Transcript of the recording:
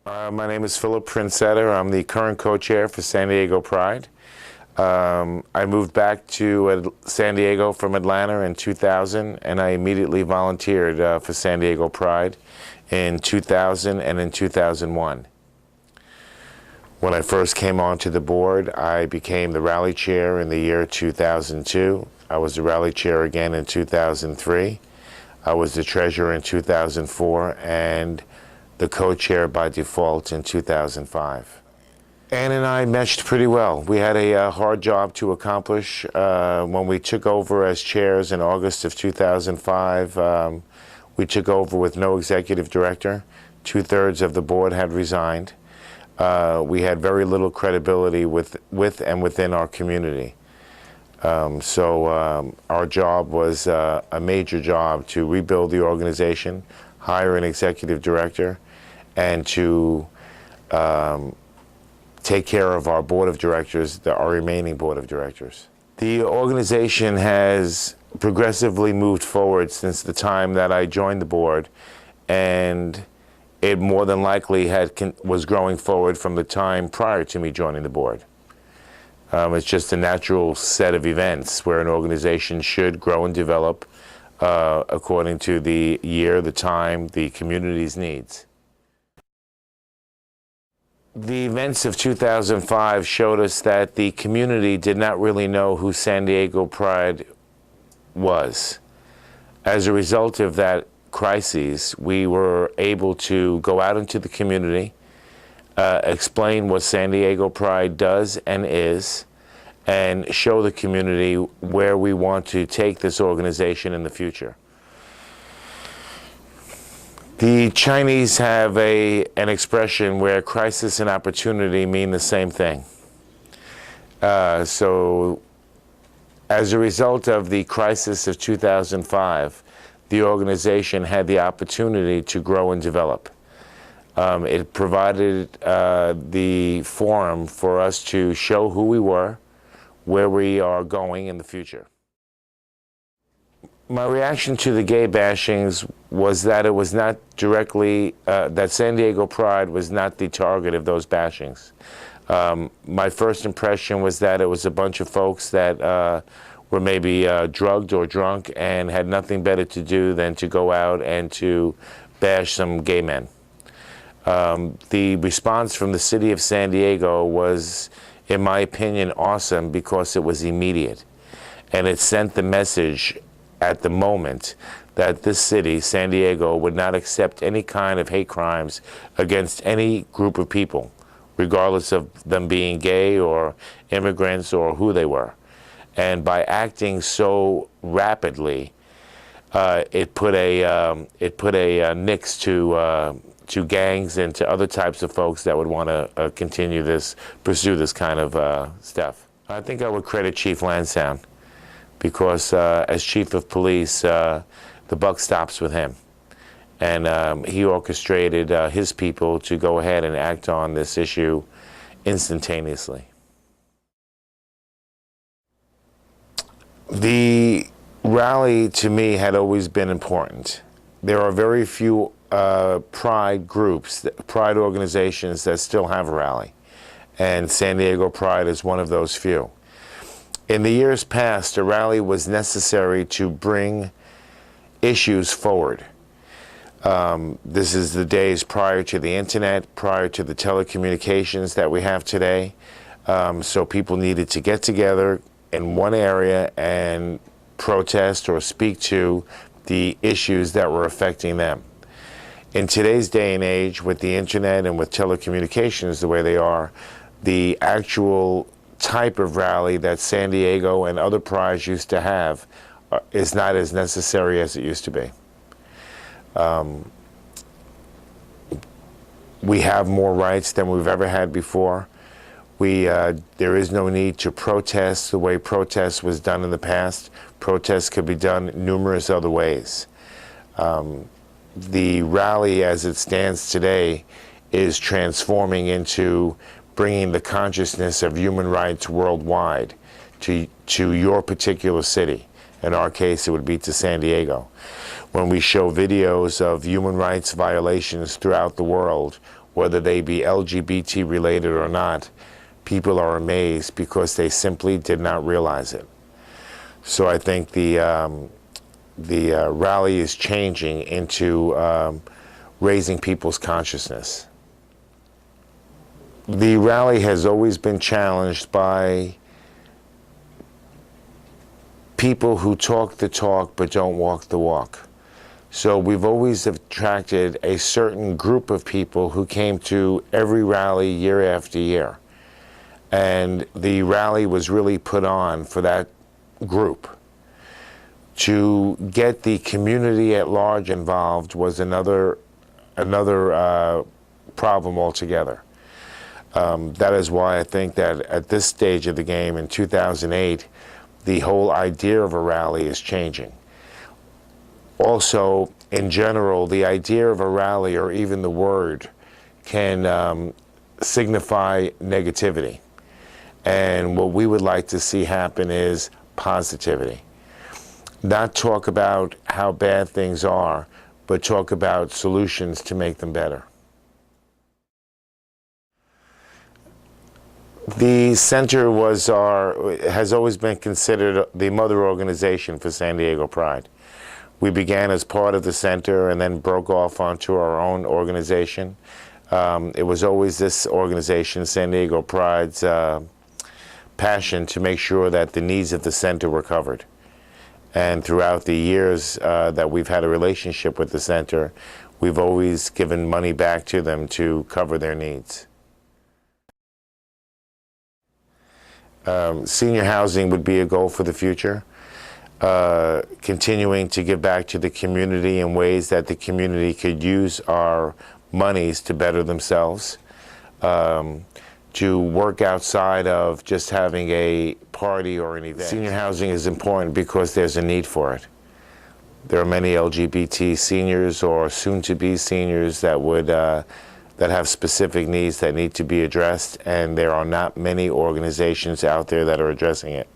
My name is Princetta. I'm the current co-chair for San Diego Pride. I moved back to San Diego from Atlanta in 2000, and I immediately volunteered for San Diego Pride in 2000 and in 2001. When I first came onto the board, I became the rally chair in the year 2002. I was the rally chair again in 2003. I was the treasurer in 2004, and the co-chair by default in 2005. Ann and I meshed pretty well. We had a hard job to accomplish. When we took over as chairs in August of 2005, we took over with no executive director. 2/3 of the board had resigned. We had very little credibility with and within our community. So our job was a major job to rebuild the organization, hire an executive director, and to take care of our board of directors, our remaining board of directors. The organization has progressively moved forward since the time that I joined the board, and it more than likely was growing forward from the time prior to me joining the board. It's just a natural set of events where an organization should grow and develop according to the year, the time, the community's needs. The events of 2005 showed us that the community did not really know who San Diego Pride was. As a result of that crisis, we were able to go out into the community, explain what San Diego Pride does and is, and show the community where we want to take this organization in the future. The Chinese have an expression where crisis and opportunity mean the same thing. So as a result of the crisis of 2005, the organization had the opportunity to grow and develop. It provided the forum for us to show who we were, where we are going in the future. My reaction to the gay bashings was that it was not directly, that San Diego Pride was not the target of those bashings. My first impression was that it was a bunch of folks that were maybe drugged or drunk and had nothing better to do than to go out and to bash some gay men. The response from the city of San Diego was, in my opinion, awesome because it was immediate. And it sent the message at the moment that this city, San Diego, would not accept any kind of hate crimes against any group of people, regardless of them being gay or immigrants or who they were. And by acting so rapidly, it put a nix to gangs and to other types of folks that would want to pursue this kind of stuff. I think I would credit Chief Lansdowne, because as chief of police, the buck stops with him. And he orchestrated his people to go ahead and act on this issue instantaneously. The rally, to me, had always been important. There are very few pride groups, pride organizations that still have a rally. And San Diego Pride is one of those few. In the years past, a rally was necessary to bring issues forward. This is the days prior to the internet, prior to the telecommunications that we have today. So people needed to get together in one area and protest or speak to the issues that were affecting them. In today's day and age, with the internet and with telecommunications the way they are, the actual type of rally that San Diego and other prides used to have is not as necessary as it used to be. We have more rights than we've ever had before. There is no need to protest the way protest was done in the past. Protests could be done numerous other ways. The rally as it stands today is transforming into bringing the consciousness of human rights worldwide to your particular city. In our case, it would be to San Diego. When we show videos of human rights violations throughout the world, whether they be LGBT related or not, people are amazed because they simply did not realize it. So I think the rally is changing into raising people's consciousness. The rally has always been challenged by people who talk the talk but don't walk the walk. So we've always attracted a certain group of people who came to every rally year after year. And the rally was really put on for that group. To get the community at large involved was another problem altogether. That is why I think that at this stage of the game in 2008, the whole idea of a rally is changing. Also, in general, the idea of a rally, or even the word, can signify negativity. And what we would like to see happen is positivity. Not talk about how bad things are, but talk about solutions to make them better. The center has always been considered the mother organization for San Diego Pride. We began as part of the center and then broke off onto our own organization. It was always this organization, San Diego Pride's passion to make sure that the needs of the center were covered. And throughout the years that we've had a relationship with the center, we've always given money back to them to cover their needs. Senior housing would be a goal for the future. Continuing to give back to the community in ways that the community could use our monies to better themselves. To work outside of just having a party or an event. Senior housing is important because there's a need for it. There are many LGBT seniors or soon-to-be seniors that would that have specific needs that need to be addressed, and there are not many organizations out there that are addressing it.